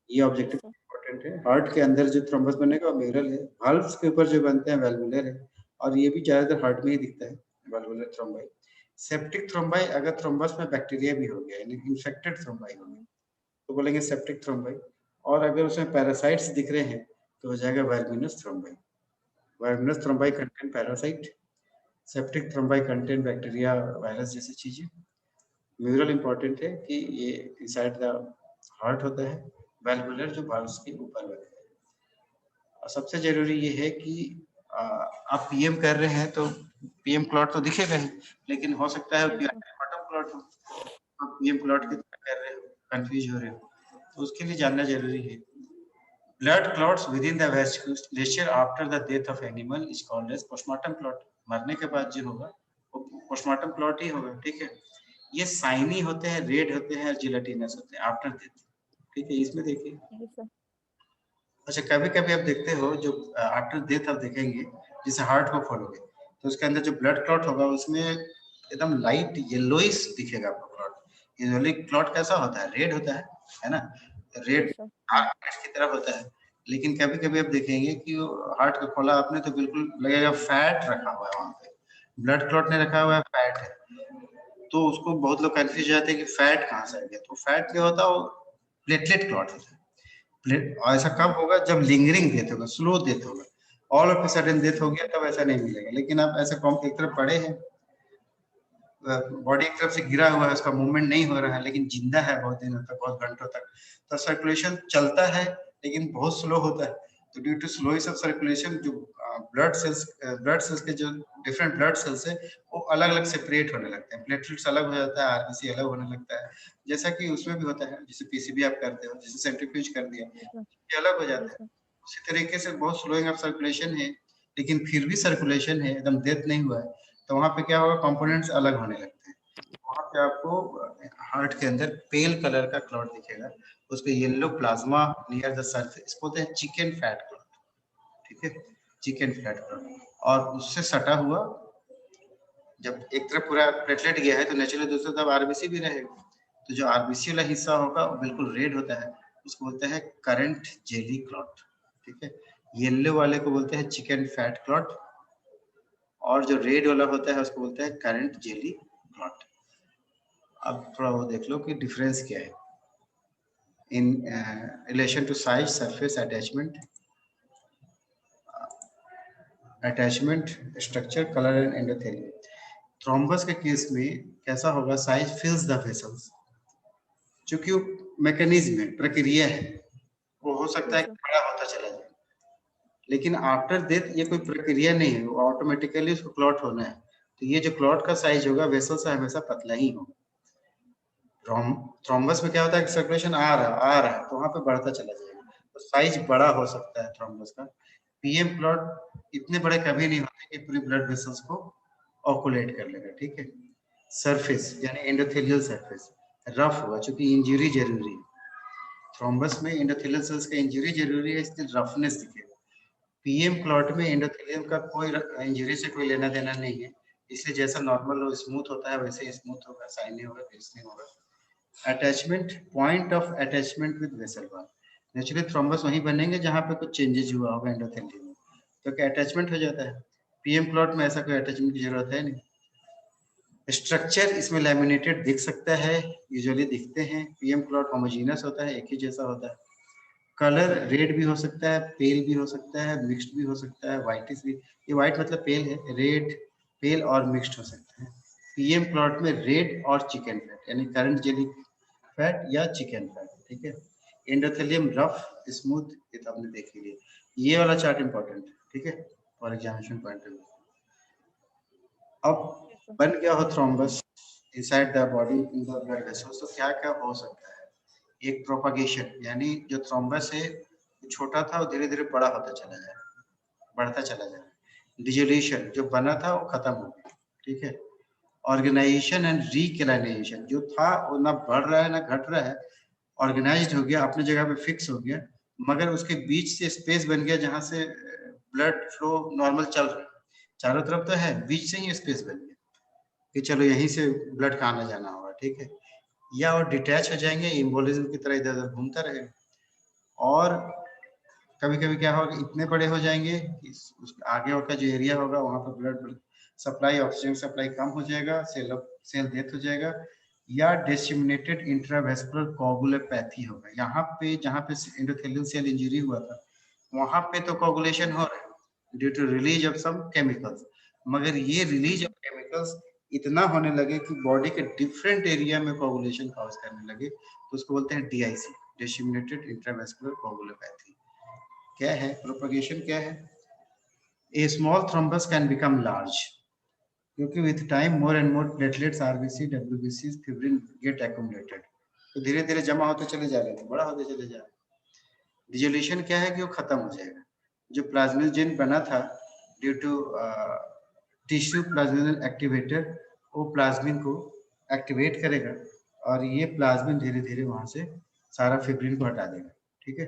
[SPEAKER 1] ये ऑब्जेक्टिव
[SPEAKER 2] सर।
[SPEAKER 1] इंपॉर्टेंट है। हार्ट के अंदर जो थ्रोम्बस बनेगा वो म्यूरल है, वाल्व्स के ऊपर जो बनते हैं वेल्वुलर है, और ये भी ज्यादातर हार्ट में ही दिखता है, वेल्वुलर थ्रोम्बाई। सेप्टिक थ्रोम्बाई, अगर थ्रोम्बस में बैक्टीरिया भी हो गया यानी इन्फेक्टेड थ्रोम्बाई हो गया तो बोलेंगे सेप्टिक थ्रोम्बाई, और अगर उसमें पैरासाइट्स दिख रहे हैं तो हो जाएगा verminous thrombi. Verminous thrombi contain parasite, septic thrombi contain bacteria, virus जैसी चीजें। म्यूरल इंपॉर्टेंट है कि ये इनसाइड द हार्ट होता है, वेल्वुलर जो वाल्व्स के ऊपर बनता है। और सबसे जरूरी ये है कि आप पीएम कर रहे हैं तो पीएम क्लॉट तो दिखेगा ही, लेकिन हो सकता है कि बॉटम क्लॉट हो, आप पीएम क्लॉट की तरह कर रहे हो, कंफ्यूज हो रहे हो, तो उसके लिए जानना जरूरी है। Blood clots within the vasculature after the death of animal is called as postmortem clot. मरने के बाद जो होगा वो पोस्टमार्टम क्लॉट ही होगा, ठीक है। ये साइनी होते हैं, रेड होते हैं, जिलेटिनस होते हैं आफ्टर डेथ, ठीक है। इसमें देखिए,
[SPEAKER 2] सर।
[SPEAKER 1] अच्छा कभी कभी आप देखते हो जो आफ्टर डेथ आप देखेंगे, जैसे हार्ट को खोलोगे तो उसके अंदर जो ब्लड क्लॉट होगा उसमें एकदम लाइट येलोइश दिखेगा आपको क्लॉट। यूजुअली क्लॉट कैसा होता है, रेड होता है ना, रेड
[SPEAKER 2] सर।
[SPEAKER 1] डार्क की तरह होता है। लेकिन कभी कभी आप देखेंगे कि हार्ट को खोला आपने तो बिल्कुल लगेगा फैट रखा हुआ है वहां पे, ब्लड क्लॉट नहीं रखा हुआ है, फैट है। तो उसको बहुत लोग कंफ्यूज हो जाते हैं कि फैट कहाँ से आ गया, तो फैट क्या होता है, वो प्लेटलेट क्लॉट होता है। ऐसा कब होगा, जब लिंगरिंग डेथ होगा, स्लो डेथ होगा। All of a sudden death हो गया तब ऐसा नहीं मिलेगा। लेकिन आप ऐसे कॉम एक तरफ पड़े हैं, बॉडी एक तरफ से गिरा हुआ है, उसका मूवमेंट नहीं हो रहा है, लेकिन जिंदा है बहुत दिनों तक, बहुत घंटों तक, तो सर्कुलेशन चलता है लेकिन बहुत स्लो होता है। तो ड्यू टू स्लोइस ऑफ सर्कुलेशन जो ब्लड सेल्स के जो डिफरेंट ब्लड सेल्स है वो अलग अलग सेपरेट होने लगते हैं, प्लेटलेट्स अलग हो जाता है, आरबीसी अलग होने लगता है, जैसा कि उसमें भी होता है, जैसे पीसीबी आप करते हो, जैसे सेंट्रीफ्यूज कर दिया, ये अलग हो जाता है। उसी तरीके से बहुत स्लोइंग ऑफ सर्कुलेशन है, लेकिन फिर भी सर्कुलेशन है, एकदम डेथ नहीं हुआ है, तो वहां पे क्या होगा, कंपोनेंट्स अलग होने लगते हैं। वहां पे आपको हार्ट के अंदर पेल कलर का क्लॉट दिखेगा, उस पे yellow plasma near the surface, इसको बोलते हैं चिकन फैट क्लॉट, ठीक है, चिकन फैट क्लॉट। और उससे सटा हुआ, जब एक तरफ पूरा प्लेटलेट गया है तो नेचुरली दूसरी तरफ आरबीसी भी रहेगा, तो जो आरबीसी वाला हिस्सा होगा वो बिल्कुल रेड होता है, उसको बोलते हैं करंट जेली क्लॉट, ठीक है। येलो वाले को बोलते हैं चिकन फैट क्लॉट, और जो रेड वाला होता है उसको बोलते हैं करंट जेली क्लॉट। अब थोड़ा वो देख लो कि डिफरेंस क्या है in relation to size, surface, attachment, structure, colour and endothelium. Thrombus के केस में कैसा होगा, साइज फिल्स द वेसल्स, चूंकि मैकेनिज्म है, प्रक्रिया है, वो हो सकता है कि बड़ा होता चला जाए, लेकिन आफ्टर डेथ ये कोई प्रक्रिया नहीं है, वो ऑटोमेटिकली उसको क्लॉट होना है। तो ये जो क्लॉट का साइज होगा वेसल से हमेशा पतला ही होगा। थ्रोम्बस में क्या होता है कि सर्कुलेशन आ रहा है तो वहां पे बढ़ता चला जाएगा, तो साइज बड़ा हो सकता है थ्रोम्बस का। पीएम क्लॉट इतने बड़े कभी नहीं होते कि पूरी ब्लड वेसल्स को ऑकुलेट कर लेगा, ठीक है। सरफेस यानी एंडोथेलियल सरफेस रफ होगा, चूंकि इंजरी जरूरी है थ्रोम्बस में, एंडोथेलियल सेल्स का इंजरी जरूरी है, इसलिए रफनेस दिखेगा। पीएम क्लॉट में एंडोथेलियम का कोई इंजरी से कोई लेना देना नहीं है, इसलिए जैसा नॉर्मल हो स्मूथ होता है वैसे ही स्मूथ होगा, साइनी होगा, फेस नहीं होगा। Attachment, point of attachment with vessel wall, naturally thrombus वहीं बनेंगे जहां पे कुछ चेंजेस हुआ होगा एंडोथेलियम में, तो क्या अटैचमेंट हो जाता है। पीएम क्लॉट में ऐसा कोई अटैचमेंट की जरूरत है नहीं। स्ट्रक्चर इसमें लैमिनेटेड दिख सकता है, यूजुअली दिखते हैं, पीएम क्लॉट होमोजेनस होता है, एक ही जैसा होता है। कलर रेड भी हो सकता है, पेल भी हो सकता है, मिक्स्ड भी हो सकता है, व्हाइटिश भी, ये व्हाइट मतलब पेल है, रेड, पेल और मिक्स्ड हो सकता है। पीएम प्लॉट में रेड और चिकन फैट यानी करंट जेली फैट या चिकन फैट, ठीक है। एंडोथेलियम रफ स्मूथ, ये तो आपने देख ही लिया। ये वाला चार्ट इंपॉर्टेंट है, ठीक है, for examination point of view. अब बन गया हो thrombus inside the body in the blood vessels, तो क्या क्या हो सकता है? एक प्रोपगेशन, यानी जो थ्रोम्बस है छोटा था वो धीरे धीरे बड़ा होता चला जाए, बढ़ता चला जाए। डिजोल्यूशन, जो बना था वो खत्म हो गया, ठीक है। ऑर्गेनाइजेशन एंड रिकलाइनेशन, जो था वो ना बढ़ रहा है ना घट रहा है, ऑर्गेनाइज्ड हो गया, अपनी जगह पे फिक्स हो गया, मगर उसके बीच से स्पेस बन गया जहां से ब्लड फ्लो नॉर्मल चल रहा है। चारों तरफ तो है, बीच से ही स्पेस बन गया कि चलो यहीं से ब्लड का आना जाना होगा, ठीक है। या और डिटैच हो जाएंगे, इम्बोलिज्म की तरह इधर उधर घूमता रहेगा। और कभी कभी क्या होगा, इतने बड़े हो जाएंगे कि आगे का जो एरिया होगा वहां पर ब्लड सप्लाई, ऑक्सीजन सप्लाई कम हो जाएगा, सेल डेथ हो जाएगा। या डिसेमिनेटेड इंट्रावेस्कुलर कोगुलोपैथी होगा। यहाँ पे जहाँ पे एंडोथेलियल सेल इंजरी हुआ था वहां पे तो कोगुलेशन हो रहा है due to release of some chemicals, मगर ये रिलीज ऑफ केमिकल्स इतना होने लगे कि बॉडी के डिफरेंट एरिया में कोगुलेशन कॉज करने लगे, तो उसको बोलते हैं डीआईसी, डिसेमिनेटेड इंट्रावेस्कुलर कोगुलोपैथी। क्या है प्रोपगेशन? क्या है? A small thrombus can become large, क्योंकि with time more and more platelets, RBC, WBC, fibrin get accumulated, तो धीरे धीरे जमा होते चले जा रहे हैं, बड़ा होते चले जा रहे हैं। डिजोल्यूशन क्या है कि वो खत्म हो जाएगा। जो प्लाज्मिन बना था due to tissue plasmin activator, वो प्लाज्मिन को एक्टिवेट करेगा और ये प्लाज्मिन धीरे धीरे वहां से सारा फिब्रिन को हटा देगा, ठीक है।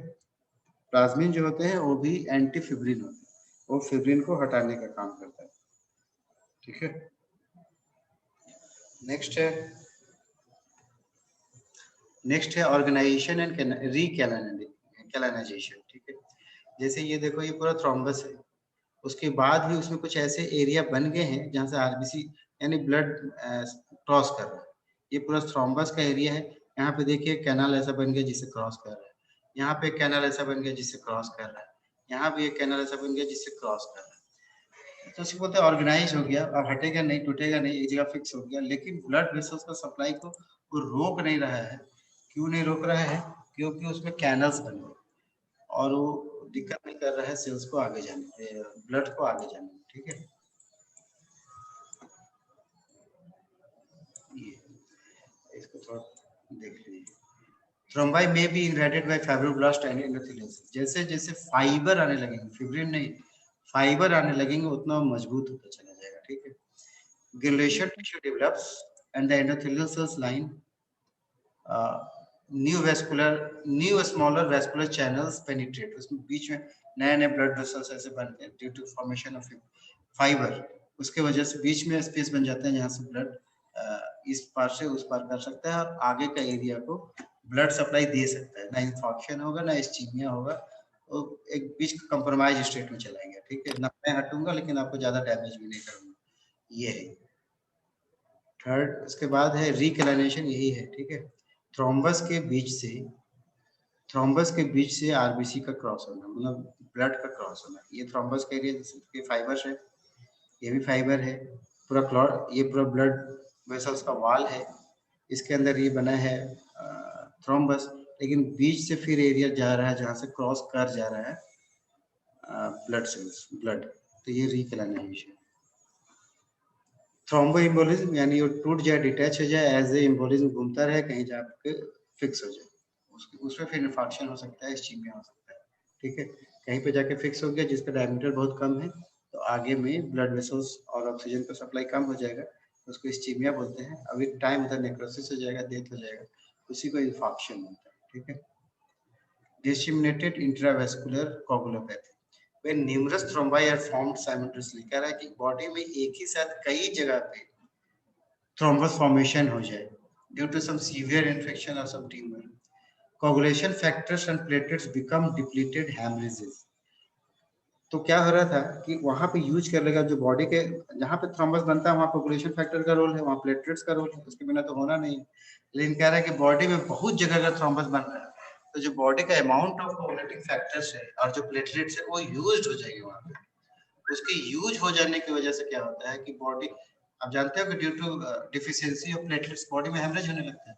[SPEAKER 1] प्लाज्मिन जो होते हैं वो भी एंटी फिब्रिन होते हैं, वो फिब्रिन को हटाने का काम करता है, ठीक है। नेक्स्ट है ऑर्गेनाइजेशन एंड रिकैलानाइजेशन, ठीक है। जैसे ये देखो, ये पूरा थ्रोम्बस है, उसके बाद भी उसमें कुछ ऐसे एरिया बन गए हैं जहाँ से आरबीसी यानी ब्लड क्रॉस कर रहा है। ये पूरा थ्रोम्बस का एरिया है। यहाँ पे देखिए कैनाल ऐसा बन गया जिससे क्रॉस कर रहा है, यहाँ पे कैनाल ऐसा बन गया जिससे क्रॉस कर रहा है, यहाँ भी एक कैनाल ऐसा बन गया जिससे क्रॉस कर रहा है। तो उसको बोलते हैं ऑर्गेनाइज हो गया, अब हटेगा नहीं, टूटेगा नहीं, एक जगह फिक्स हो गया। लेकिन ब्लड वेसल्स का सप्लाई को वो रोक नहीं रहा है। क्यों नहीं रोक रहा है? क्योंकि उसमें कैनल्स बन गए और वो दिक्कत नहीं कर रहा है सेल्स को आगे जाने, ब्लड को आगे जाने में, ठीक है। ये इसको थोड़ा देख लीजिए। Thrombi may be invaded by fibroblast and endothelials. जैसे जैसे फाइबर आने लगेंगे, फिब्रिन नहीं, फाइबर आने लगेंगे, उतना मजबूत होता चला जाएगा, ठीक है। Granulation tissue develops and the endothelial cells line new smaller vascular channels penetrate. उसमें बीच में नए नए ब्लड वेसल्स ऐसे बनते हैं due to formation of fibre. उसके वजह से बीच में स्पेस बन जाता है जहाँ से ब्लड इस पार से उस पार कर सकता है और आगे का एरिया को ब्लड सप्लाई दे सकता है। ना इन्फॉक्शन होगा ना इस्चीमिया होगा, वो एक बीच कंप्रोमाइज स्टेट में चलाएंगे, ठीक है। ना मैं हटूंगा लेकिन आपको ज्यादा डैमेज भी नहीं करूंगा। ये है थर्ड। उसके बाद है रिकलाइनेशन, यही है, ठीक है। थ्रोम्बस के बीच से थ्रोम्बस के बीच से आरबीसी का क्रॉस होना, मतलब ब्लड का क्रॉस होना। ये थ्रोम्बस का एरिया जैसे फाइबर है, ये भी फाइबर है, पूरा क्लॉट, ये पूरा ब्लड वेसल्स का वॉल है, इसके अंदर ये बना है थ्रोम्बस। लेकिन बीच से फिर एरिया जा रहा है जहाँ से क्रॉस कर जा रहा है ब्लड सेल्स, ब्लड, तो ये रिकलाइनेशन। थ्रोम्बोइम्बोलिज्म यानी वो टूट जाए, डिटैच हो जाए, एज ए इम्बोलिज्म घूमता रहे, कहीं जाके फिक्स हो जाए, उसमें फिर इन्फॉक्शन हो सकता है, इस्चीमिया हो सकता है, ठीक है। कहीं पे जाके फिक्स हो गया जिसका डायमीटर बहुत कम है, तो आगे में ब्लड वेसल्स और ऑक्सीजन का सप्लाई कम हो जाएगा, उसको इस्चीमिया बोलते हैं। अभी टाइम उधर नेक्रोसिस हो जाएगा, डेथ हो जाएगा, उसी को इन्फॉक्शन बोलते हैं, ठीक है। Disseminated intravascular coagulopathy, when numerous thrombi are formed simultaneously, कह रहा है कि बॉडी में एक ही साथ कई जगह पे थ्रोम्बस फॉर्मेशन हो जाए due to some severe infection और some tumour, coagulation factors and platelets become depleted, haemorrhages. तो क्या हो रहा था कि वहां पे यूज कर लेगा जो बॉडी के, जहां पे थ्रोम्बस बनता है वहां कोगुलेशन फैक्टर का रोल है, वहां प्लेटलेट्स का रोल है, उसके बिना तो होना नहीं। लेकिन कह रहा है कि बॉडी में बहुत जगह अगर थ्रोम्बस बन रहा है तो जो बॉडी का अमाउंट ऑफ कोगुलेटिंग फैक्टर्स है और जो प्लेटलेट्स है वो यूज्ड हो जाएगी वहां पे। उसके यूज हो जाने की वजह से क्या होता है कि बॉडी, आप जानते हो कि due to deficiency of platelets body में हेमरेज होने लगता है।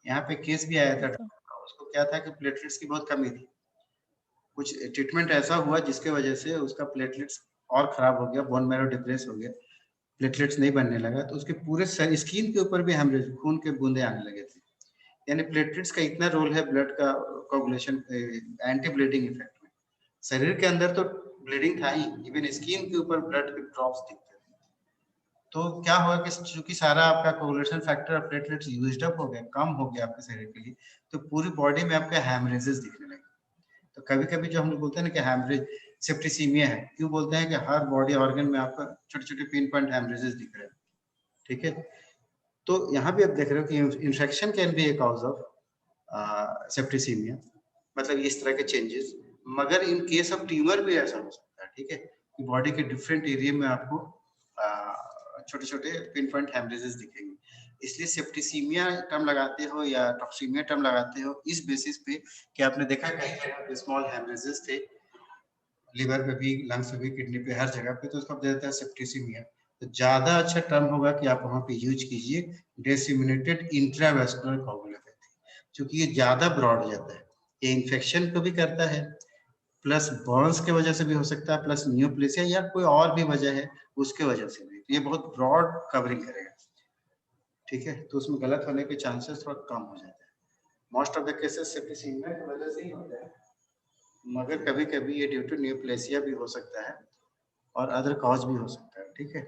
[SPEAKER 1] यहाँ पे केस भी आया था,
[SPEAKER 2] अच्छा।
[SPEAKER 1] उसको क्या था कि प्लेटलेट्स की बहुत कमी थी। कुछ ट्रीटमेंट ऐसा हुआ जिसके वजह से उसका प्लेटलेट्स और खराब हो गया, बोन मैरो डिप्रेस हो गया, प्लेटलेट्स नहीं बनने लगा, तो उसके पूरे स्किन के ऊपर भी हेमरेज, खून के बूंदे आने लगे थे। यानी प्लेटलेट्स का इतना रोल है ब्लड का कोगुलेशन, एंटी ब्लीडिंग इफेक्ट में। शरीर के अंदर तो ब्लीडिंग था ही, इवन स्किन के ऊपर ब्लड के ड्रॉप्स दिखते थे। तो क्या हुआ कि चूंकि सारा आपका कोगुलेशन फैक्टर और प्लेटलेट्स यूज्ड अप हो गया, कम हो गया आपके शरीर के लिए, तो पूरी बॉडी में आपके हेमरेजेस दिखने लगे। तो कभी-कभी जो हम लोग बोलते हैं ना कि हेमरेज सेप्टिसीमिया है, क्यों बोलते हैं कि हर बॉडी ऑर्गन में आपका छोटे-छोटे पिन पॉइंट हेमरेजेस दिख रहे हैं, ठीक है? तो यहाँ भी आप देख रहे हो कि infection can be A cause of septicaemia, मतलब इस तरह के चेंजेस। मगर इन केस ऑफ ट्यूमर भी ऐसा हो सकता है, ठीक है, कि बॉडी के डिफरेंट एरिया में आपको छोटे-छोटे पिन पॉइंट हेमरेजेस दिखेंगे। इसलिए सेप्टिसीमिया टर्म लगाते हो या टॉक्सीमिया टर्म लगाते हो इस बेसिस पे कि आपने देखा कई जगह पे स्मॉल हेमरेजेस थे, लिवर पे भी, लंग्स पे भी, किडनी पे, हर जगह पे, तो उसको आप दे देते हैं सेप्टिसीमिया। तो ज्यादा अच्छा टर्म होगा कि आप वहां पे यूज कीजिए डिसेमिनेटेड इंट्रावेस्कुलर कोगुलोपैथी, क्योंकि ये ज्यादा ब्रॉड हो जाता है, ये इन्फेक्शन को भी करता है, प्लस बर्न्स की वजह से भी हो सकता है, प्लस न्यूप्लेसिया या कोई और भी वजह है उसके वजह से भी, तो ये बहुत ब्रॉड कवरिंग करेगा, ठीक है? तो उसमें गलत होने के चांसेस थोड़ा कम हो जाते हैं। Most of the cases septicaemia की वजह से ही होता है, मगर कभी-कभी ये ड्यू टू न्यूप्लेसिया भी हो सकता है और अदर कॉज भी हो सकता है, ठीक है?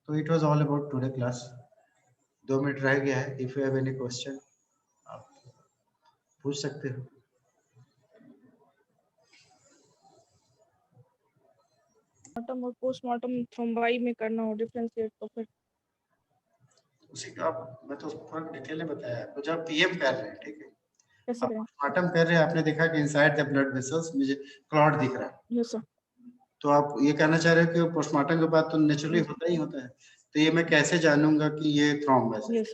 [SPEAKER 1] तो it was all about today class. 2 minute रह गया है, if you have any question आप पूछ सकते हो।
[SPEAKER 2] मॉर्टम और पोस्टमार्टम थ्रोम्बाई में करना हो डिफरेंशिएट तो फिर
[SPEAKER 1] उसी का मैं तो उसको थोड़ा डिटेल में बताया आपको, जब पीएम कर रहे हैं, ठीक है?
[SPEAKER 2] कैसे
[SPEAKER 1] आप
[SPEAKER 2] करें?
[SPEAKER 1] पोस्टमार्टम कर रहे हैं, आपने देखा कि इनसाइड द ब्लड वेसल्स मुझे क्लॉट दिख रहा है,
[SPEAKER 2] यस सर।
[SPEAKER 1] तो आप ये कहना चाह रहे हो कि पोस्टमार्टम के बाद तो नेचुरली
[SPEAKER 2] यस
[SPEAKER 1] होता ही होता है, तो ये मैं कैसे जानूंगा कि ये थ्रोम्बस है?
[SPEAKER 2] यस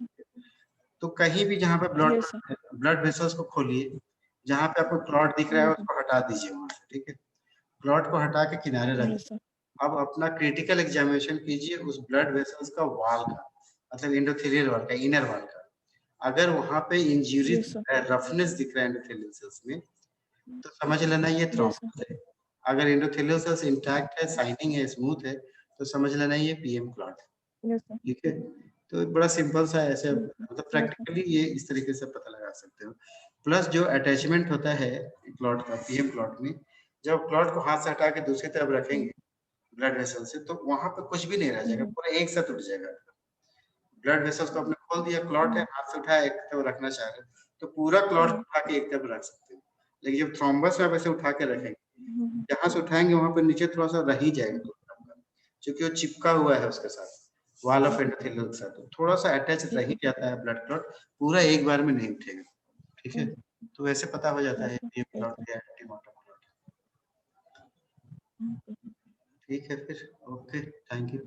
[SPEAKER 1] तो कहीं भी जहाँ पे
[SPEAKER 2] यस सर।
[SPEAKER 1] ब्लड वेसल्स को खोलिए, जहाँ पे आपको क्लॉट दिख रहा है
[SPEAKER 2] यस सर।
[SPEAKER 1] उसको हटा दीजिए वहां से, ठीक है? क्लॉट को हटा के किनारे रख
[SPEAKER 2] यस
[SPEAKER 1] दीजिए।
[SPEAKER 2] सर।
[SPEAKER 1] अब अपना क्रिटिकल एग्जामिनेशन कीजिए उस ब्लड वेसल्स का वॉल का, मतलब एंडोथेलियल वॉल का, इनर वॉल का। अगर वहां पे इंजरी
[SPEAKER 2] यस सर।
[SPEAKER 1] रफनेस दिख रहा है एंडोथेलियल सेल्स में, तो समझ लेना ये
[SPEAKER 2] यस सर।
[SPEAKER 1] थ्रोम्बस है। अगर एंडोथेलियल सेल्स इंटैक्ट है, शाइनिंग है, स्मूथ है, तो समझ लेना ये पीएम क्लॉट है,
[SPEAKER 2] यस सर।
[SPEAKER 1] ठीक है? तो बड़ा सिंपल सा ऐसे, मतलब
[SPEAKER 2] यस सर।
[SPEAKER 1] प्रैक्टिकली ये इस तरीके से पता लगा सकते हो। प्लस जो अटैचमेंट होता है क्लॉट का, पीएम क्लॉट में, जब क्लॉट को हाथ से हटा के दूसरी तरफ रखेंगे ब्लड वेसल से, तो वहां पे कुछ भी नहीं रह जाएगा, पूरा एक साथ उठ जाएगा। ब्लड वेसल्स को आपने खोल दिया, क्लॉट है, हाथ से उठाया एक तरफ रखना चाह रहे हो, तो पूरा क्लॉट को उठा के एक तरफ रख सकते हो। लेकिन जब थ्रोम्बस में आप ऐसे उठा के रखेंगे, जहां से उठाएंगे वहां पे नीचे थोड़ा सा रह ही जाएगा क्लॉट आपका, क्योंकि वो चिपका हुआ है उसके साथ, वॉल ऑफ एंडोथेलियल के साथ, तो थोड़ा सा अटैच रह ही जाता है ब्लड क्लॉट, पूरा एक बार में नहीं उठेगा, ठीक है? तो वैसे पता हो जाता है ये क्लॉट है एंटीमोर्टम क्लॉट। ठीक है फिर, ओके, थैंक यू।